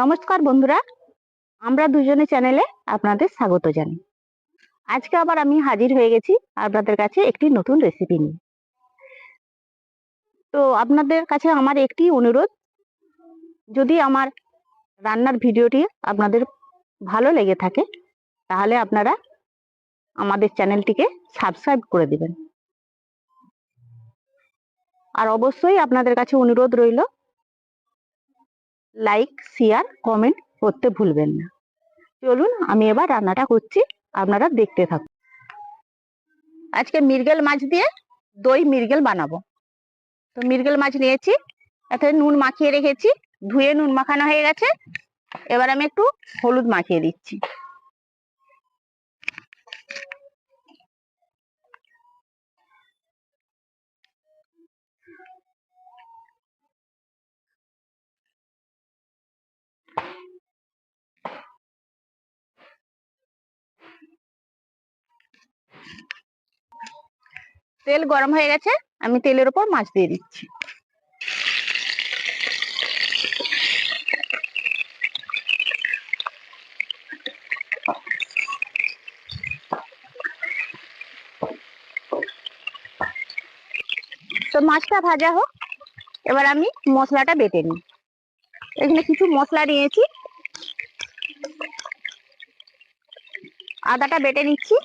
নমস্কার বন্ধুরা, আমরা দুজনে চ্যানেলে আপনাদের স্বাগত জানাই। আজকে আবার আমি হাজির হয়ে গেছি আপনাদের কাছে একটি নতুন রেসিপি নিয়ে। তো আপনাদের কাছে আমার একটি অনুরোধ, যদি আমার রান্নার ভিডিওটি আপনাদের ভালো লেগে থাকে তাহলে আপনারা আমাদের চ্যানেলটিকে সাবস্ক্রাইব করে দিবেন। আর অবশ্যই আপনাদের কাছে অনুরোধ রইল, লাইক, শেয়ার, কমেন্ট করতে ভুলবেন না। চলুন আমি এবার রান্নাটা করছি, আপনারা দেখতে থাকুন। আজকে মৃগেল মাছ দিয়ে দই মৃগেল বানাবো। তো মৃগেল মাছ নিয়েছি, এতে নুন মাখিয়ে রেখেছি, ধুয়ে নুন মাখানো হয়ে গেছে। এবার আমি একটু হলুদ মাখিয়ে দিচ্ছি। তেল গরম হয়ে গেছে, আমি তেলের উপর মাছ দিয়ে দিচ্ছি। তো মাছটা ভাজা হোক, এবার আমি মশলাটা বেটে নিই। এখানে কিছু মশলা নিয়েছি, আদাটা বেটে নিচ্ছি।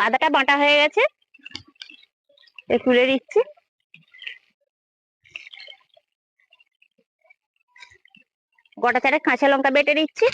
আদাটা বাটা হয়ে গেছে, তুলে দিচ্ছি। গোটা চারেক কাঁচা লঙ্কা বেটে দিচ্ছি।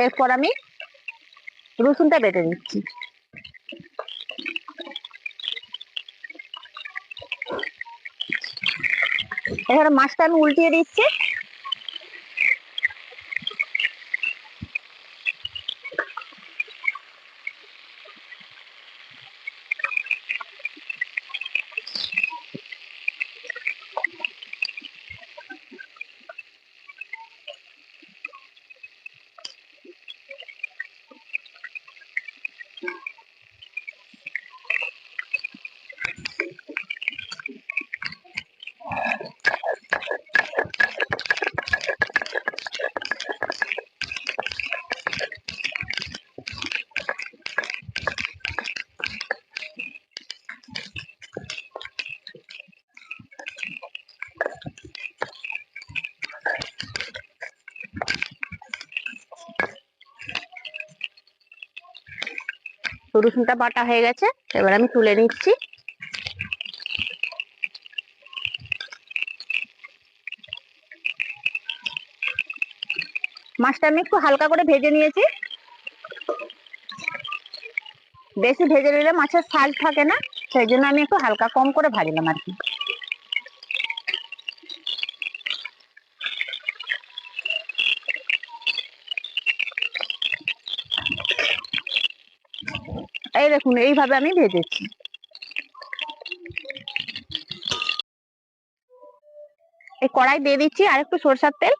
এরপর আমি রসুনটা বেটে দিচ্ছি। এখানে মাছটা আমি উল্টিয়ে দিচ্ছি। রসুনটা বাটা হয়ে গেছে, এবার আমি তুলে নিচ্ছি। মাছটা আমি একটু হালকা করে ভেজে নিয়েছি। বেশি ভেজে নিলে মাছের স্বাদ থাকে না, সেই জন্য আমি একটু হালকা কম করে ভাজলাম আর কি। এই দেখুন, এইভাবে আমি ভেজেছি। এই কড়াই দিয়ে দিচ্ছি আর একটু সরষের তেল,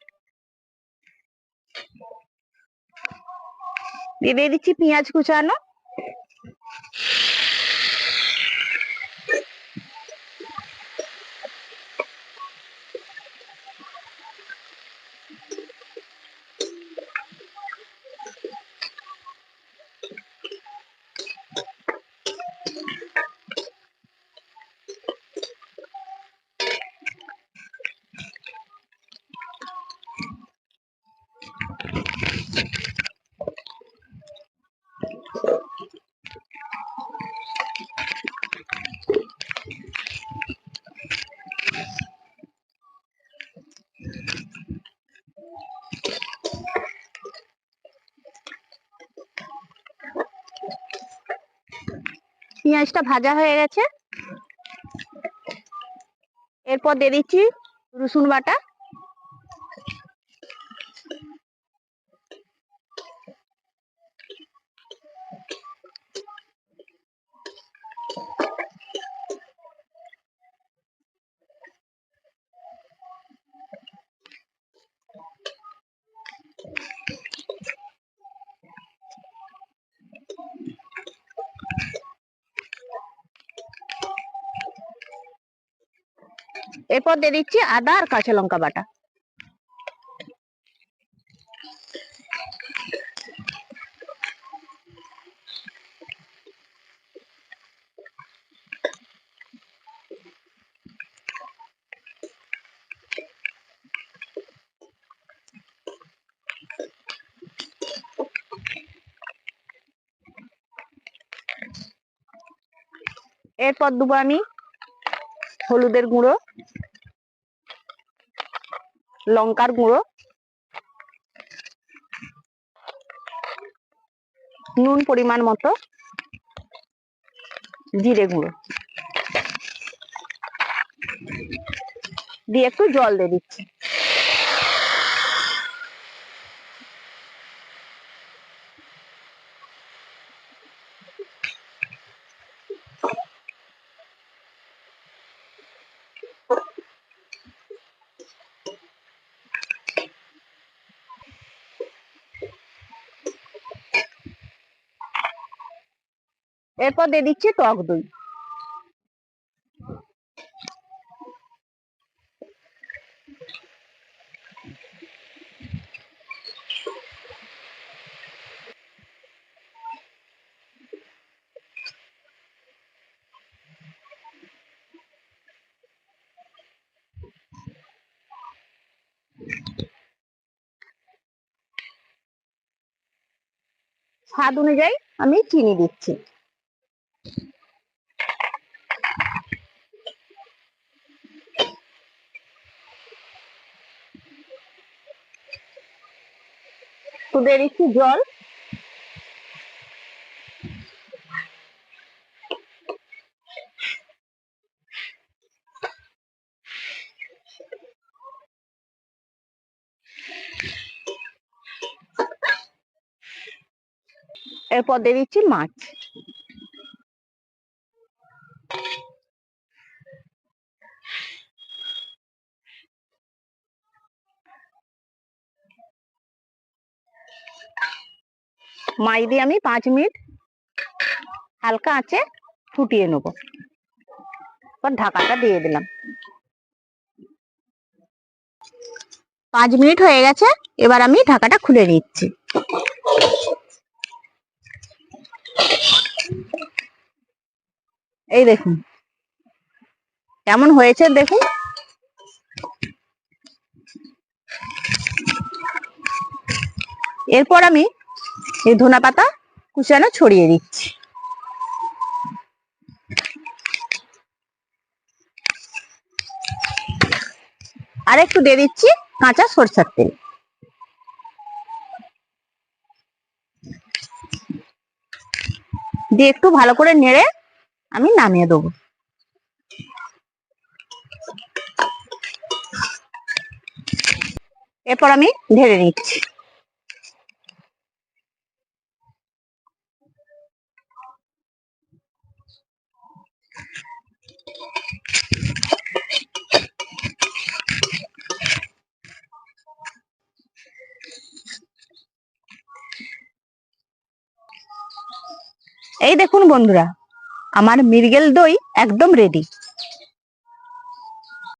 দিয়ে দিচ্ছি পেঁয়াজ কুচানো, পেঁয়াজটা ভাজা হয়ে গেছে। এরপর দিয়ে দিচ্ছি রসুন বাটা, এরপর দিয়ে দিচ্ছি আদা আর কাঁচা লঙ্কা বাটা। এরপর দেবো আমি হলুদের গুঁড়ো, লঙ্কার গুঁড়ো, নুন পরিমাণ মতো, জিরে গুঁড়ো দিয়ে একটু জল দিয়ে দিচ্ছি। এরপর দিয়ে দিচ্ছি টক দই। স্বাদ অনুযায়ী আমি চিনি দিচ্ছি। তো দিয়ে দিচ্ছি জল। এরপর দিয়ে দিচ্ছি মাছ। মাছ দিয়ে আমি 5 মিনিট হালকা আঁচে ফুটিয়ে নেব। এবার ঢাকাটা দিয়ে দিলাম। 5 মিনিট হয়ে গেছে, এবার আমি ঢাকাটা খুলে নিচ্ছি। এই দেখুন কেমন হয়েছে দেখুন। এরপর আমি এই ধনেপাতা কুচানো ছড়িয়ে দিচ্ছি। আর একটু দিয়ে দিচ্ছি কাঁচা সরষের তেল। দিয়ে একটু ভালো করে নেড়ে আমি নামিয়ে দেবো। এরপর আমি ঢেলে নিচ্ছি। এই দেখুন বন্ধুরা, আমার মৃগেল দই একদম রেডি।